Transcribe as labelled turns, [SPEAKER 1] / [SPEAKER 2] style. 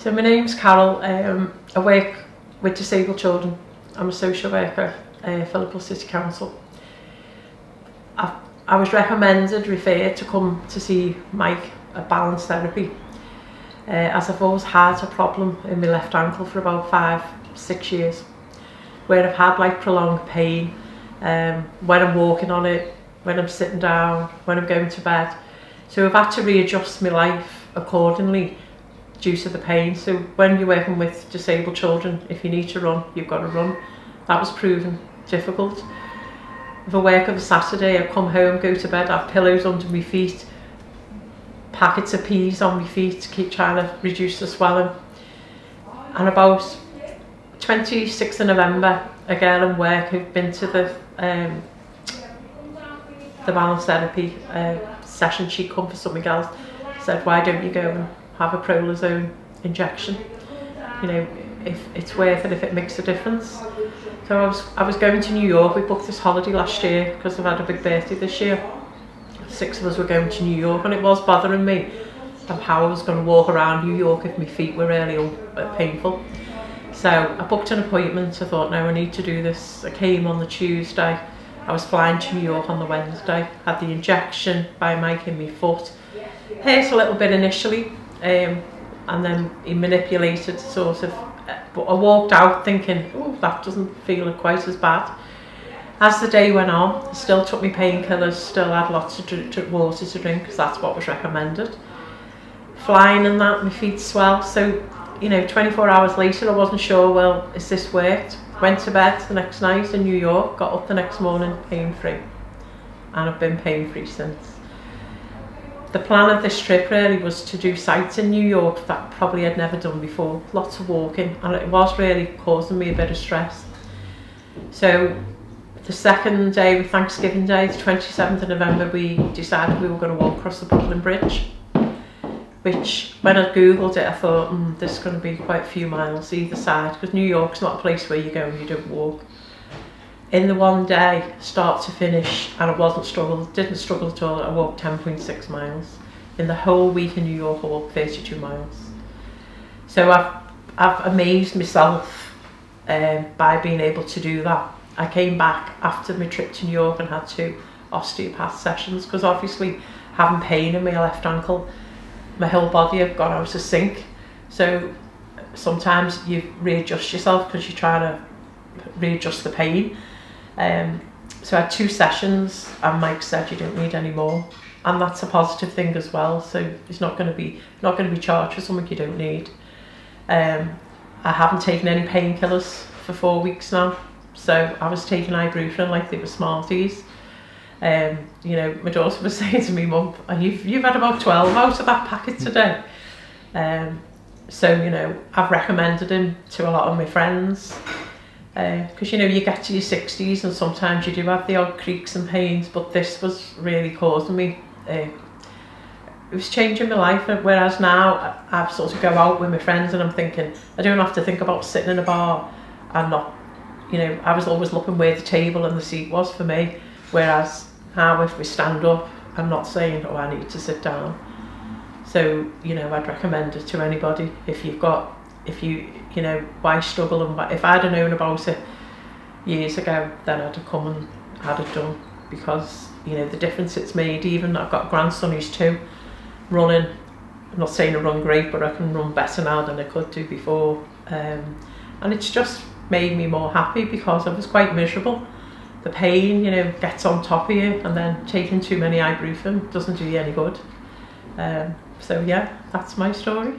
[SPEAKER 1] So my name's Carol. I work with disabled children. I'm a social worker at Philipsburg City Council. I was referred to come to see Mike at balance therapy, as I've always had a problem in my left ankle for about 5-6 years, where I've had like prolonged pain when I'm walking on it, when I'm sitting down, when I'm going to bed. So I've had to readjust my life accordingly due to the pain. So when you're working with disabled children, if you need to run, you've got to run. That was proven difficult. If I work of a Saturday, I come home, go to bed, have pillows under my feet, packets of peas on my feet to keep trying to reduce the swelling. And about 26th of November, a girl in work who'd been to the balance therapy session, she'd come for something else, said, why don't you go and have a prolozone injection? You know, if it's worth it, if it makes a difference. So I was going to New York. We booked this holiday last year because I've had a big birthday this year. 6 of us were going to New York, and it was bothering me of how I was going to walk around New York if my feet were really painful. So I booked an appointment. I thought, no, I need to do this. I came on the Tuesday. I was flying to New York on the Wednesday. Had the injection by Mike in my foot. Hurt a little bit initially, and then he manipulated sort of. But I walked out thinking, oh, that doesn't feel quite as bad. As the day went on, I still took my painkillers, still had lots of water to drink because that's what was recommended. Flying and that, my feet swell. So, you know, 24 hours later, I wasn't sure, well, is this worked? Went to bed the next night in New York, got up the next morning pain-free. And I've been pain-free since. The plan of this trip really was to do sites in New York that probably I'd never done before. Lots of walking, and it was really causing me a bit of stress. So the second day, Thanksgiving Day, the 27th of November, we decided we were going to walk across the Brooklyn Bridge, which when I googled it, I thought, there's going to be quite a few miles either side, because New York's not a place where you go and you don't walk. In the one day, start to finish, and I didn't struggle at all. I walked 10.6 miles. In the whole week in New York, I walked 32 miles. So I've amazed myself by being able to do that. I came back after my trip to New York and had 2 osteopath sessions, because obviously having pain in my left ankle, my whole body had gone out of sync. So sometimes you readjust yourself because you're trying to readjust the pain. So I had 2 sessions, and Mike said you don't need any more, and that's a positive thing as well. So it's not going to be charged for something you don't need. I haven't taken any painkillers for 4 weeks now, so I was taking ibuprofen like they were Smarties. You know, my daughter was saying to me, Mum, you've had about 12 out of that packet today. So you know, I've recommended him to a lot of my friends. Because you know, you get to your 60s and sometimes you do have the odd creaks and pains, but this was really causing me, it was changing my life. Whereas now I sort of go out with my friends and I'm thinking, I don't have to think about sitting in a bar and not, you know, I was always looking where the table and the seat was for me. Whereas now if we stand up, I'm not saying, oh, I need to sit down. So, you know, I'd recommend it to anybody. If you know, why struggle, and if I'd have known about it years ago, then I'd have come and had it done, because, you know, the difference it's made. Even I've got a grandson who's 2, running. I'm not saying I run great, but I can run better now than I could do before. And it's just made me more happy, because I was quite miserable. The pain, you know, gets on top of you, and then taking too many ibuprofen doesn't do you any good. So yeah, that's my story.